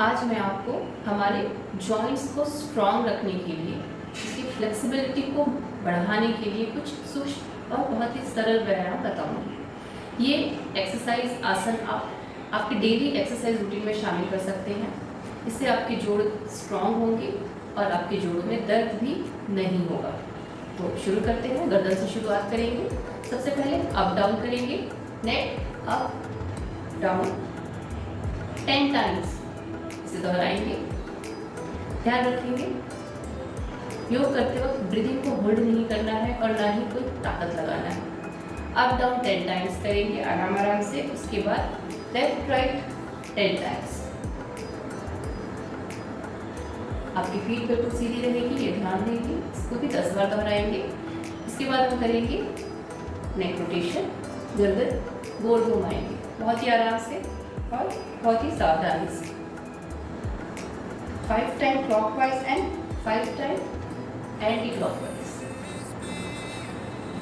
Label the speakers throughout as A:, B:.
A: आज मैं आपको हमारे जॉइंट्स को स्ट्रॉन्ग रखने के लिए, इसकी फ्लेक्सिबिलिटी को बढ़ाने के लिए कुछ सूक्ष्म और बहुत ही सरल व्यायाम बताऊंगी। ये एक्सरसाइज आसन आप आपके डेली एक्सरसाइज रूटीन में शामिल कर सकते हैं। इससे आपके जोड़ स्ट्रॉन्ग होंगे और आपके जोड़ों में दर्द भी नहीं होगा। तो शुरू करते हैं। गर्दन से शुरुआत करेंगे। सबसे पहले अप डाउन करेंगे, नेक अप डाउन 10 टाइम्स। इसे दोहराएंगे। ध्यान रखेंगे योग करते वक्त ब्रीदिंग को होल्ड नहीं करना है और ना ही कोई ताकत लगाना है। अप डाउन 10 टाइम्स करेंगे आराम आराम से। उसके बाद लेफ्ट राइट 10 टाइम्स। आपकी फीट बिल्कुल सीधी रहेगी, ये ध्यान देंगे। इसको भी 10 बार दोहराएंगे। इसके बाद हम करेंगे नेक रोटेशन, गर्दन गोल घुमाएंगे बहुत ही आराम से और बहुत ही सावधानी से। 5 time clockwise and 5 time anti clockwise.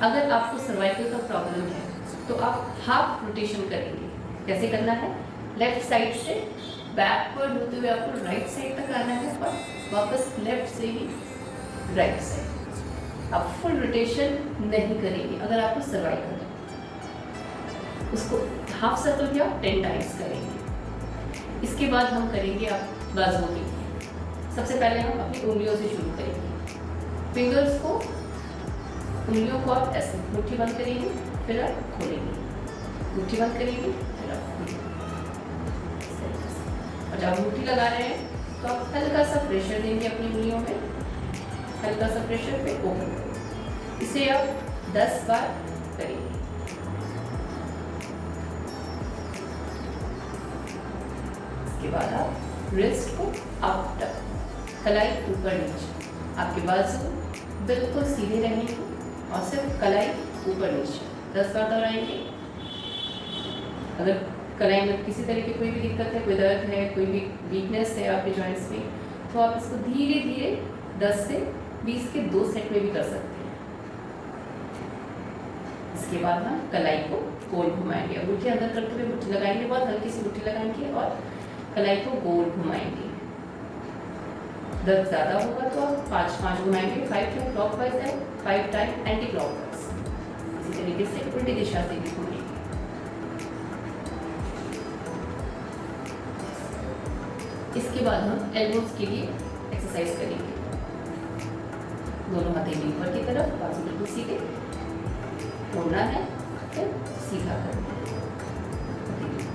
A: अगर आपको सर्वाइकल का प्रॉब्लम है तो आप हाफ रोटेशन करेंगे। कैसे करना है? लेफ्ट साइड से बैकवर्ड होते हुए आपको राइट साइड तक आना है और वापस लेफ्ट से ही राइट साइड। आप फुल रोटेशन नहीं करेंगे अगर आपको सर्वाइकल है। उसको हाफ सर्कल या 10 टाइम्स करेंगे। इसके बाद हम करेंगे आप बाजुओं की। सबसे पहले हम अपनी उंगलियों से शुरू करेंगे। फिंगर्स को, उंगलियों को आप ऐसे मुट्ठी बंद करेंगे, फिर आप खोलेंगे, मुट्ठी बंद करेंगे, फिर आप खोलेंगे। और जब मुट्ठी लगा रहे हैं तो आप हल्का सा प्रेशर देंगे अपनी उंगलियों में, हल्का सा प्रेशर, फिर ओपन करेंगे। इसे आप 10 बार करेंगे। इसके बाद आप रिस्ट को अप तक, कलाई ऊपर नीचे। आपके बाजू बिल्कुल सीधे रहेंगे और सिर्फ कलाई ऊपर नीचे 10 बार दोहराएंगे। अगर कलाई में किसी तरह की कोई भी दिक्कत है, कोई दर्द है, कोई भी वीकनेस है आपके जॉइंट्स में, तो आप इसको धीरे धीरे 10 से 20 के 2 सेट में भी कर सकते हैं। इसके बाद हम कलाई को गोल घुमाएंगे और मुट्ठी अंदर करते हुए मुट्ठी लगाएंगे, बहुत हल्की सी मुट्ठी लगाएंगे और कलाई को गोल घुमाएंगे। दर्द ज़्यादा होगा तो आप 5 घुमाएंगे, 5 time clockwise and 5 time anti clockwise. इसी तरीके से उल्टी दिशा से भी घुमाएंगे। इसके बाद हम एल्बोज के लिए एक्सरसाइज करेंगे। दोनों हथेली ऊपर की तरफ, बाजू बिल्कुल सीधे, मोड़ना है, फिर सीधा करना,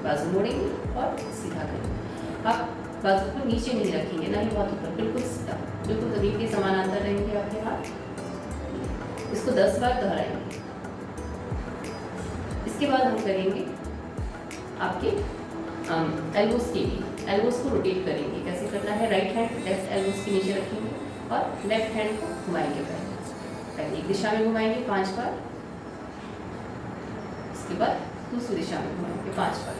A: बाजू मोड़ेंगे और सीधा करेंगे। आप बाजू को नीचे नहीं रखेंगे, ना ही बहुत ऊपर, बिल्कुल सीधा, बिल्कुल जमीन के समानांतर रहेंगे आपके हाथ। इसको 10 बार दोहराएंगे। इसके बाद हम करेंगे आपके एल्बोज के लिए। एल्बोज को रोटेट करेंगे। कैसे करना है? राइट हैंड लेफ्ट एल्बोज के नीचे रखेंगे और लेफ्ट हैंड को घुमाएंगे। पहले एक दिशा में घुमाएंगे 5 बार, इसके बाद दूसरी दिशा में घुमाएंगे 5 बार।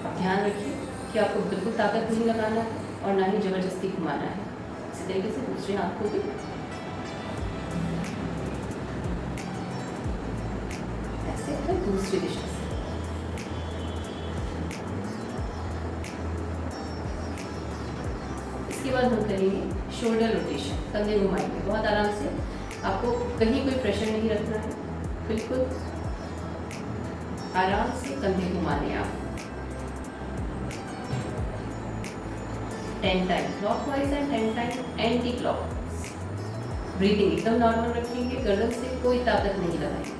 A: अब ध्यान रखिए कि आपको बिल्कुल ताकत नहीं लगाना है और ना ही जबरदस्ती घुमाना है। इसी तरीके से दूसरे हाथ को भी ऐसे, फिर दूसरी दिशा से। इसके बाद हम करेंगे शोल्डर रोटेशन, कंधे घुमाएंगे बहुत आराम से। आपको कहीं कोई प्रेशर नहीं रखना है, बिल्कुल आराम से कंधे घुमाने हैं आप। 10 time clockwise and 10 time anti clockwise. Breathing एकदम नॉर्मल रखेंगे, गर्दन से कोई ताकत नहीं लगाएंगे।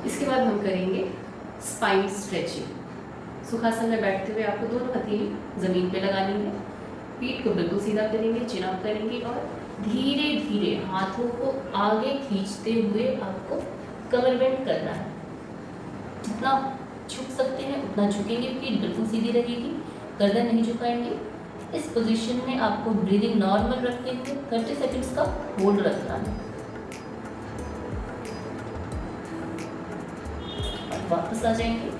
A: इसके बाद हम करेंगे स्पाइन स्ट्रेचिंग। सुखासन में बैठते हुए आपको दोनों हथेली जमीन पे लगानी है। पीठ को बिल्कुल सीधा करेंगे, चिन अप करेंगे और धीरे धीरे हाथों को आगे खींचते हुए आपको कमर बेंड करना है। जितना झुक सकते हैं उतना झुकेंगे, पीठ बिल्कुल सीधी रहेगी, गर्दन नहीं झुकाएंगे। इस पोजीशन में आपको ब्रीदिंग नॉर्मल रखते हुए 30 सेकंड्स का होल्ड रखना है। वापस आ जाएंगे।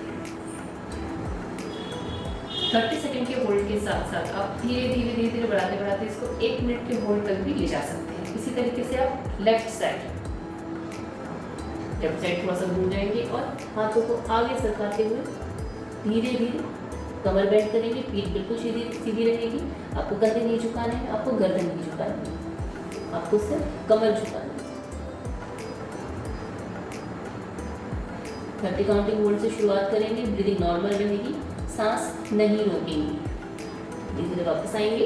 A: 30 सेकंड के होल्ड के साथ साथ आप धीरे धीरे बढ़ाते इसको 1 मिनट के होल्ड तक भी ले जा सकते हैं। इसी इसी तरीके से आप लेफ्ट साइड थोड़ा सा घूम जाएंगे और हाथों को आगे सरकाते हुए धीरे धीरे कमर बेंड करेंगे। पीठ बिल्कुल सीधी सीधी रहेगी। आपको कंधे नहीं झुकाने हैं, आपको गर्दन नहीं झुकानी है, आपको सिर्फ कमर झुकानी है। 30 काउंटिंग होल्ड से शुरुआत करेंगे। ब्रीदिंग नॉर्मल रहेगी, सांस नहीं रोकेंगे। धीरे धीरे वापस आएंगे।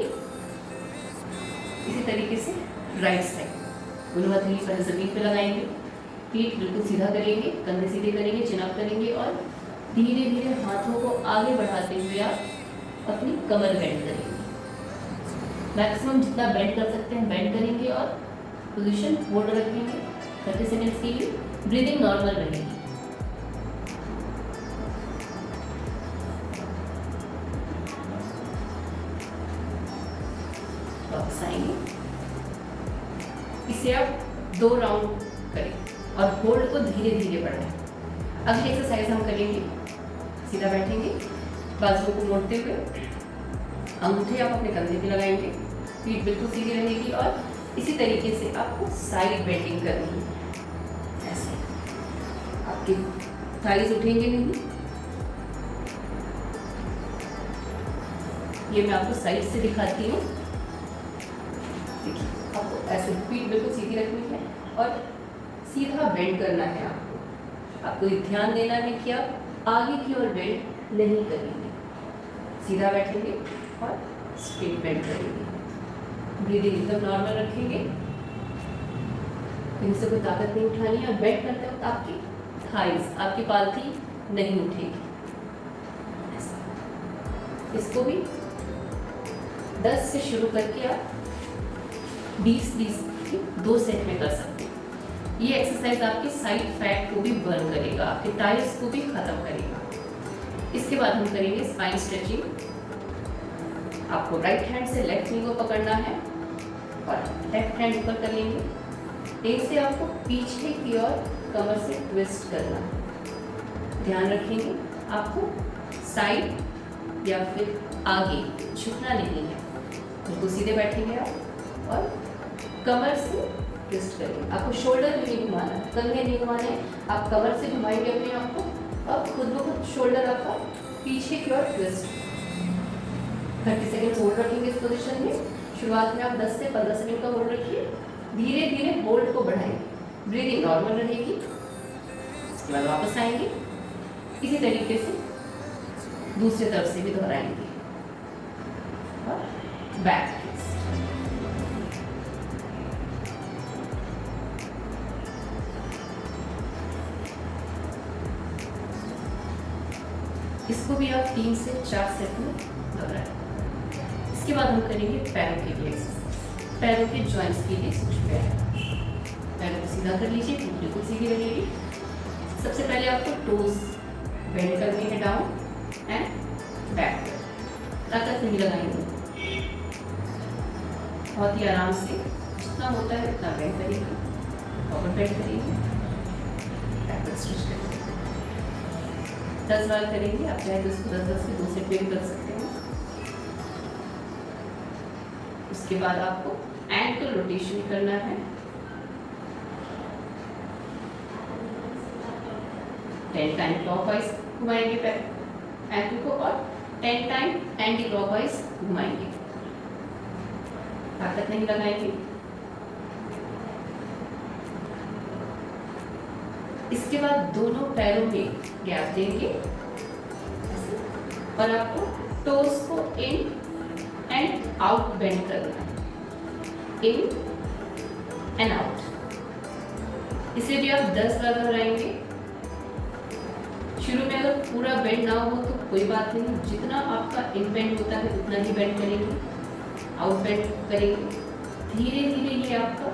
A: इसी तरीके से राइट साइड गुनवा थैली पर जमीन पे लगाएंगे। पीठ बिल्कुल सीधा करेंगे, कंधे सीधे करेंगे, चिन अप करेंगे और धीरे धीरे हाथों को आगे बढ़ाते हुए आप अपनी कमर बेंड करेंगे। मैक्सिमम जितना बेंड कर सकते हैं बेंड करेंगे और पोजीशन होल्ड रखेंगे 30 सेकेंड्स के लिए। ब्रीदिंग नॉर्मल रहेगी। वापस आएंगे। इसे आप 2 राउंड करें और होल्ड को धीरे धीरे बढ़ाएं। अगली एक्सरसाइज हम करेंगे। सीधा बैठेंगे, बाजुओं को मोड़ते हुए, अंगूठे आप अपने कंधे पे लगाएंगे। पीठ बिल्कुल सीधी रहेगी और इसी तरीके से आपको साइड बेंडिंग करनी है। ऐसे आपके थाइज उठेंगे नहीं। ये मैं आपको साइड से दिखाती हूँ। देखिए, आपको ऐसे पीठ बिल्कुल सीधी रखनी है और सीधा बेंड करना है। आपको ध्यान देना है कि आप आगे की ओर बेंड नहीं करेंगे। सीधा बैठेंगे और स्ट्रेट बेंड करेंगे। ब्रीदिंग एकदम नॉर्मल रखेंगे। कहीं से कोई ताकत नहीं उठानी है। बेंड करते वक्त आपकी थाइस, आपकी पालथी नहीं उठेगी। इसको भी 10 से शुरू करके आप 20-20 के 2 सेट में कर सकते हैं। ये एक्सरसाइज आपके साइड फैट को भी बर्न करेगा, आपके टाइल्स को भी खत्म करेगा। इसके बाद हम करेंगे स्पाइन स्ट्रेचिंग। आपको राइट हैंड से लेफ्ट नी को पकड़ना है और लेफ्ट हैंड ऊपर कर लेंगे। एक से आपको पीछे की ओर कमर से ट्विस्ट करना है। ध्यान रखेंगे आपको साइड या फिर आगे झुकना नहीं है। बिल्कुल सीधे बैठेंगे आप और कमर से ट्विस्ट करेंगे। आपको शोल्डर भी नहीं घुमाना, कंधे नहीं घुमाने, आप कमर से घुमाएंगे अपने आप को और खुद ब खुद शोल्डर आपका पीछे की ओर ट्विस्ट। 30 सेकेंड होल्ड रखेंगे इस पोजीशन में। शुरुआत में आप 10 से 15 सेकेंड का होल्ड रखिए। धीरे धीरे होल्ड को बढ़ाएंगे। ब्रीदिंग नॉर्मल रहेगी। इसके बाद वापस आएंगे। इसी तरीके से दूसरी तरफ से भी दोहराएंगे और बैक। इसको भी आप 3 से 4 सेट में दोहराएं। इसके बाद हम करेंगे पैरों के लिए एक्सरसाइज। पैरों के जॉइंट्स के लिए सूक्ष्म व्यायाम। पैरों को सीधा कर लीजिए, पीठ बिल्कुल सीधी रहेगी। सबसे पहले आपको टोज बेंड करने हैं डाउन एंड बैक। ताकत नहीं लगाएंगे, बहुत ही आराम से जितना होता है उतना बेंड करेंगे, फॉरवर्ड बेंड करेंगे, बैकवर्ड स्ट्रेच करेंगे। 10 बार करेंगे। आप चाहे तो इसको 10-10 के 2 सेट में भी कर सकते हैं। उसके बाद आपको एंकल रोटेशन करना है। 10 टाइम क्लॉकवाइज घुमाएंगे पैर एंकल को और 10 टाइम एंटी क्लॉकवाइज घुमाएंगे। ताकत नहीं लगाएंगे। इसके बाद दोनों पैरों में गैप देंगे और आपको टोस को इन एंड आउट बेंड करना है। In and out. इसे भी आप 10 बार दोहराएंगे। शुरू में अगर पूरा बेंड ना हो तो कोई बात नहीं, जितना आपका इन बेंड होता है उतना ही बेंड करेंगे, आउट बेंड करेंगे। धीरे धीरे ये आपका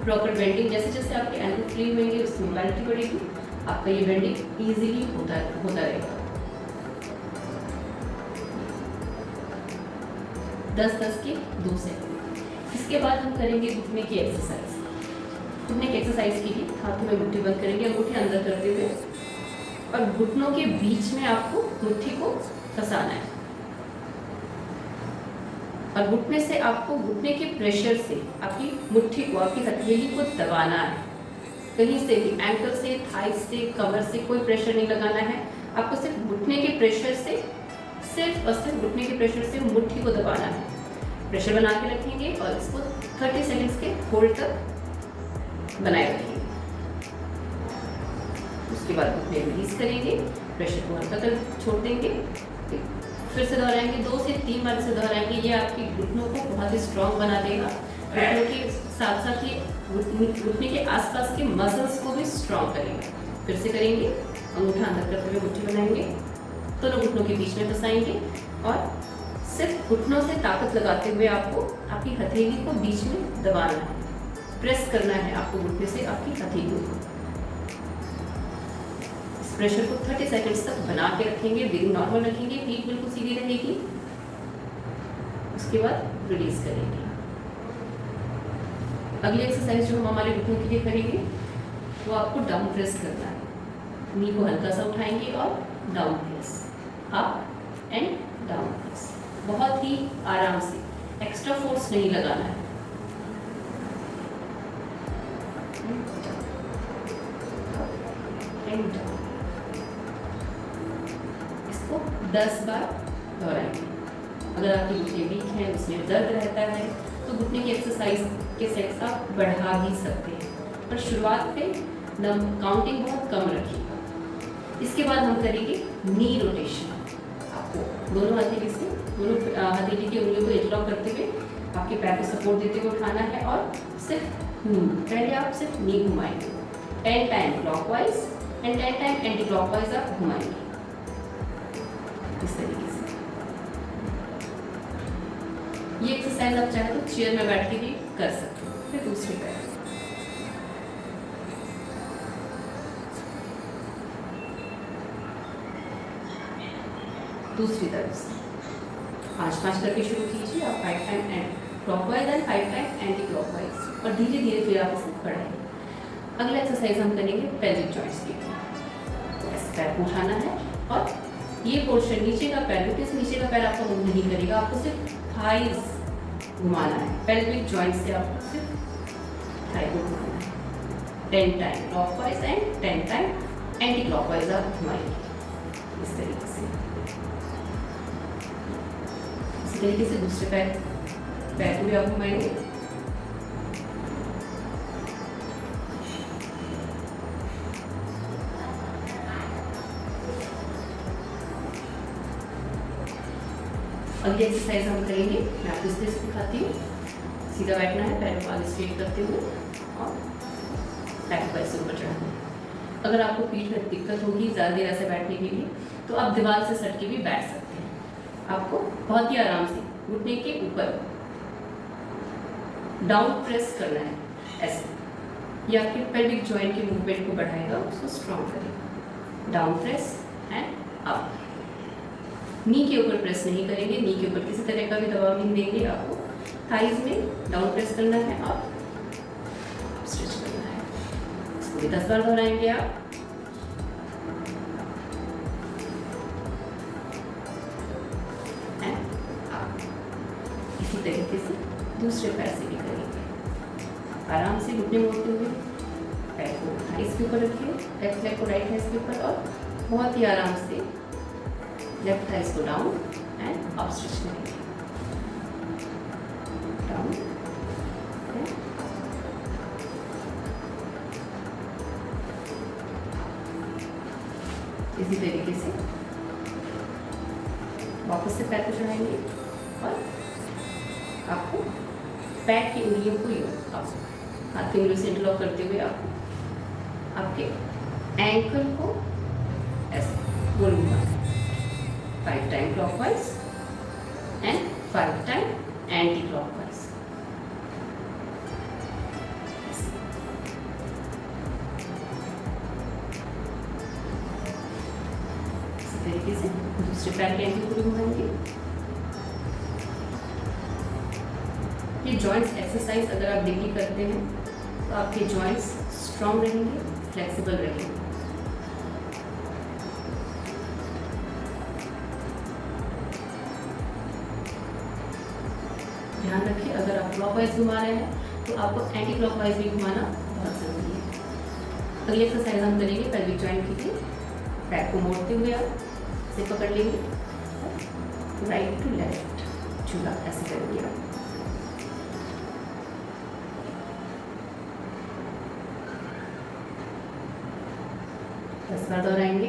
A: प्रॉपर बेंडिंग, जैसे जैसे आपके एंकल फ्री होंगे उसकी मोबिलिटी बढ़ेगी, आपका ये बेंडिंग इजीली होता रहेगा। 10-10 के 2 सेट। इसके बाद हम करेंगे घुटने की एक्सरसाइज। घुटने की एक्सरसाइज के लिए हाथों में मुट्ठी बंद करेंगे, अंगूठे अंदर करते हुए और घुटनों के बीच में आपको मुट्ठी को फंसाना है। और घुटने से आपको घुटने के प्रेशर से आपकी मुट्ठी को, आपकी हथेली को दबाना है। कहीं से भी, एंकल से, थाई से, कमर से कोई प्रेशर नहीं लगाना है। आपको सिर्फ घुटने के प्रेशर से, सिर्फ और सिर्फ घुटने के प्रेशर से मुट्ठी को दबाना है। प्रेशर बना के रखेंगे और इसको 30 सेकंड्स के होल्ड तक बनाए रखेंगे। उसके बाद घुटने रिलीज करेंगे, प्रेशर को हल्का कर छोड़ देंगे, फिर से दोहराएंगे, 2 से 3 बार से दोहराएंगे। ये आपकी घुटनों को बहुत ही स्ट्रांग बना देगा। घुटनों के साथ साथ ये घुटने के आसपास के मसल्स को भी स्ट्रांग करेगा। फिर से करेंगे, अंगूठा अंदर करते हुए मुट्ठी बनाएंगे, दोनों घुटनों के बीच में फंसाएंगे और सिर्फ घुटनों से ताकत लगाते हुए आपको आपकी हथेली को बीच में दबाना है, प्रेस करना है आपको घुटने से आपकी हथेली को। इस प्रेशर को 30 सेकंड्स तक बना के रखेंगे, ब्रीदिंग नॉर्मल रखेंगे, पीठ बिल्कुल सीधी रहेगी। उसके बाद रिलीज करेंगे। अगली एक्सरसाइज जो हम हमारे घुटनों के लिए करेंगे वो आपको डाउन प्रेस करना है। नी को हल्का सा उठाएंगे और down press, up and down press, बहुत ही आराम से, एक्स्ट्रा फोर्स नहीं लगाना है। इसको 10 बार दोहराएंगे। अगर आपकी घुटने वीक हैं, उसमें दर्द रहता है, तो घुटने की एक्सरसाइज के सेट्स आप बढ़ा भी सकते हैं, पर शुरुआत पे काउंटिंग बहुत कम रखिएगा। इसके बाद हम करेंगे नी रोटेशन। आपको दोनों हथेली से, दोनों हथेली की उंगलियों को इंटरलॉक करते हुए आपके पैर को सपोर्ट देते हुए उठाना है और सिर्फ नी, पहले आप सिर्फ नी घुमाएंगे 10 time clockwise and 10 time anti clockwise आप घुमाएंगे इस तरीके से। ये एक्सरसाइज आप चाहे तो चेयर में बैठ के भी कर सकते हो। फिर दूसरे पैर, दूसरी तरफ से 5-5 करके शुरू कीजिए आप, 5 time and clockwise and 5 time anti clockwise, और धीरे धीरे फिर आप इसे बढ़ाएंगे। अगला एक्सरसाइज हम करेंगे पेल्विक जॉइंट्स के लिए। तो ऐसे पैर को उठाना है और ये पोर्शन नीचे का पैर, बिल्कुल नीचे का पैर आपको मूव नहीं करेगा, आपको सिर्फ थाइज घुमाना है। पेल्विक जॉइंट से आपको सिर्फ थाई को घुमाना है 10 time clockwise and 10 time anti clockwise आप घुमाएंगे इस तरीके से। इसी तरीके से दूसरे पैर को भी आप घुमाएंगे। अगली एक्सरसाइज हम करेंगे, मैं आपको इस तरह से दिखाती हूँ। सीधा बैठना है, पैरों को आगे स्ट्रेट करते हुए और पैर को ऐसे ऊपर चढ़ाना है। अगर आपको पीठ में दिक्कत होगी ज़्यादा देर ऐसे बैठने के लिए, तो आप दीवार से सट के भी बैठ सकते हैं। आपको बहुत ही आराम से घुटने के ऊपर डाउन प्रेस करना है ऐसे। ये आपके पेल्विक जॉइंट के मूवमेंट को बढ़ाएगा, उसको स्ट्रॉन्ग करेगा। Down press and up. Knee के ऊपर प्रेस नहीं करेंगे, नी के ऊपर किसी तरह का भी दबाव नहीं देंगे। आपको थाइज में डाउन प्रेस करना है और स्ट्रेच करना है। इसको भी 10 बार दोहराएंगे आप। इसी तरीके से दूसरे पैर से भी करेंगे। आराम से घुटने मोड़ते हुए पैर को थाइज के ऊपर रखिए, लेफ्ट लेग को राइट थाइज के ऊपर, और बहुत ही आराम से लेफ्ट थाइज को डाउन एंड अप स्ट्रेच करेंगे। डाउन एंड इसी तरीके से वापस से पैर को चढ़ाएंगे और आपको पैर की उंगलियों को आप हाथ की उंगलियों से इंटरलॉक करते हुए आपके एंकल को ऐसे गोल घुमाना है। 5 time clockwise and 5 time anti clockwise. इसी तरीके से दूसरे पैर के एंकल को भी घुमाएंगे। ये जॉइंट्स एक्सरसाइज अगर आप डेली करते हैं तो आपके जॉइंट्स स्ट्रॉन्ग रहेंगे, फ्लेक्सिबल रहेंगे। क्लॉकवाइज घुमा रहे हैं तो आपको एंटी क्लॉकवाइज भी घुमाना बहुत ज़रूरी है। अगली एक्सरसाइज हम करेंगे पेल्विक जॉइंट के लिए। पैर को मोड़ते हुए आप इसे पकड़ लेंगे, राइट टू लेफ्ट झूला ऐसे करेंगे आप। दस बार दोहराएंगे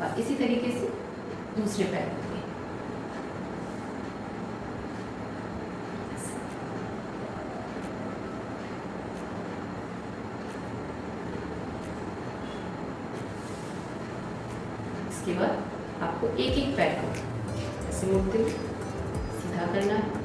A: और इसी तरीके से दूसरे पैर को भी। इसके बाद आपको एक एक पैर को ऐसे मोड़ते हुए सीधा करना है।